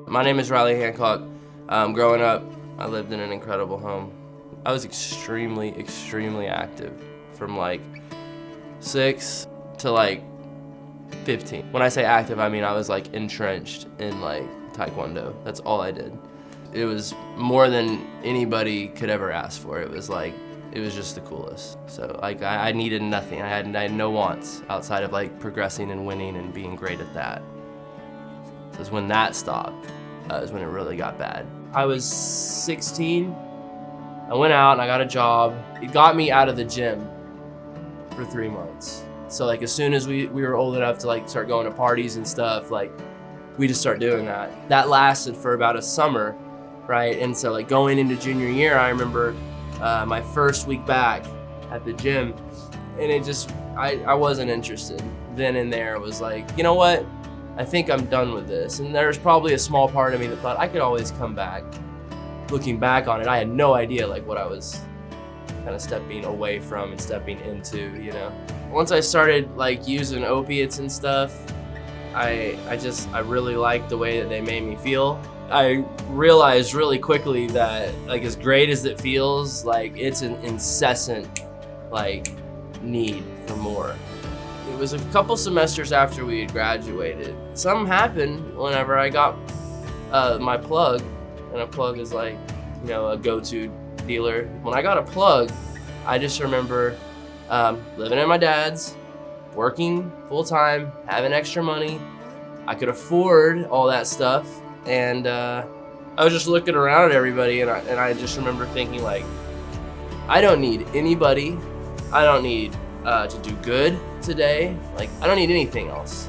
My name is Riley Hancock. Growing up, I lived in an incredible home. I was extremely active from like 6 to like 15. When I say active, I mean I was like entrenched in like Taekwondo. That's all I did. It was more than anybody could ever ask for. It was just the coolest. So like I needed nothing. I had no wants outside of like progressing and winning and being great at that. So it's when that stopped, is when it really got bad. I was 16. I went out and I got a job. It got me out of the gym for 3 months. So like as soon as we were old enough to like start going to parties and stuff, like we just start doing that. That lasted for about a summer, right? And so like going into junior year, I remember my first week back at the gym, and it just, I wasn't interested. Then and there it was like, you know what? I think I'm done with this. And there's probably a small part of me that thought I could always come back. Looking back on it, I had no idea like what I was kind of stepping away from and stepping into, you know. Once I started like using opiates and stuff, I really liked the way that they made me feel. I realized really quickly that like as great as it feels, like it's an incessant like need for more. It was a couple semesters after we had graduated. Something happened whenever I got my plug, and a plug is like, you know, a go-to dealer. When I got a plug, I just remember living at my dad's, working full-time, having extra money. I could afford all that stuff, and I was just looking around at everybody, and I just remember thinking like, I don't need anybody. I don't need to do good today. Like, I don't need anything else.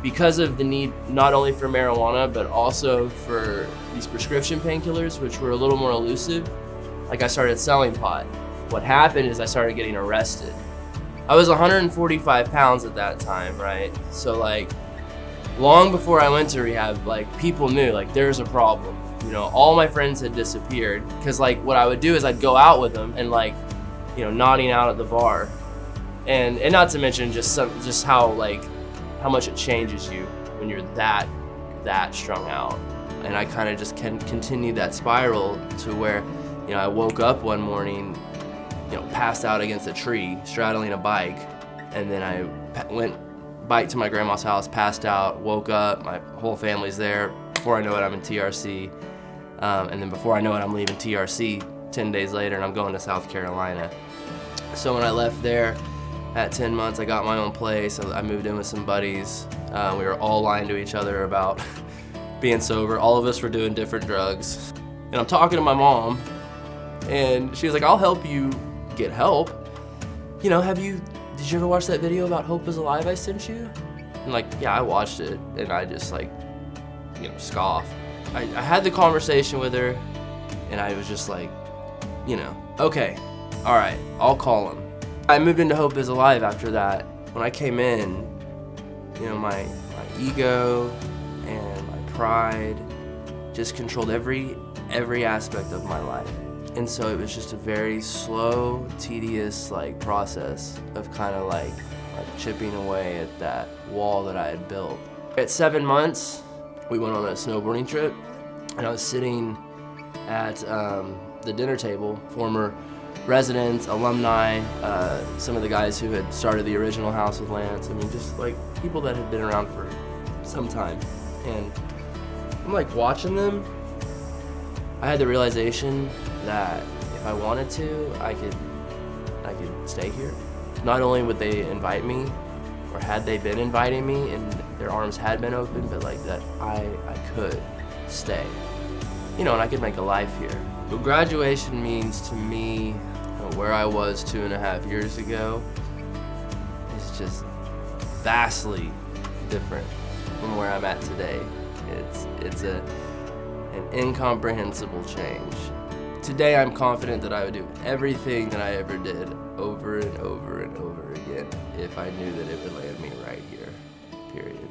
Because of the need not only for marijuana, but also for these prescription painkillers, which were a little more elusive, like I started selling pot. What happened is I started getting arrested. I was 145 pounds at that time, right? So like, long before I went to rehab, like people knew like there's a problem. You know, all my friends had disappeared, because like what I would do is I'd go out with them and like, you know, nodding out at the bar. And not to mention just how much it changes you when you're that strung out. And I kind of just continued that spiral to where, you know, I woke up one morning, you know, passed out against a tree, straddling a bike, and then I went biked to my grandma's house, passed out, woke up, my whole family's there. Before I know it, I'm in TRC, and then before I know it, I'm leaving TRC 10 days later, and I'm going to South Carolina. So when I left there, at 10 months, I got my own place. I moved in with some buddies. We were all lying to each other about being sober. All of us were doing different drugs. And I'm talking to my mom, and she was like, I'll help you get help. You know, did you ever watch that video about Hope is Alive I sent you? And like, yeah, I watched it, and I just like, you know, scoffed. I had the conversation with her, and I was just like, you know, okay, all right, I'll call him. I moved into Hope is Alive after that. When I came in, you know, my ego and my pride just controlled every aspect of my life. And so it was just a very slow, tedious like process of kind of like chipping away at that wall that I had built. At 7 months, we went on a snowboarding trip, and I was sitting at the dinner table, former residents, alumni, some of the guys who had started the original house with Lance. I mean, just like people that had been around for some time. And I'm like watching them. I had the realization that if I wanted to, I could stay here. Not only would they invite me, or had they been inviting me and their arms had been open, but like that I could stay. You know, and I could make a life here. What graduation means to me, where I was 2.5 years ago, is just vastly different from where I'm at today. It's an incomprehensible change. Today I'm confident that I would do everything that I ever did over and over and over again if I knew that it would land me right here, period.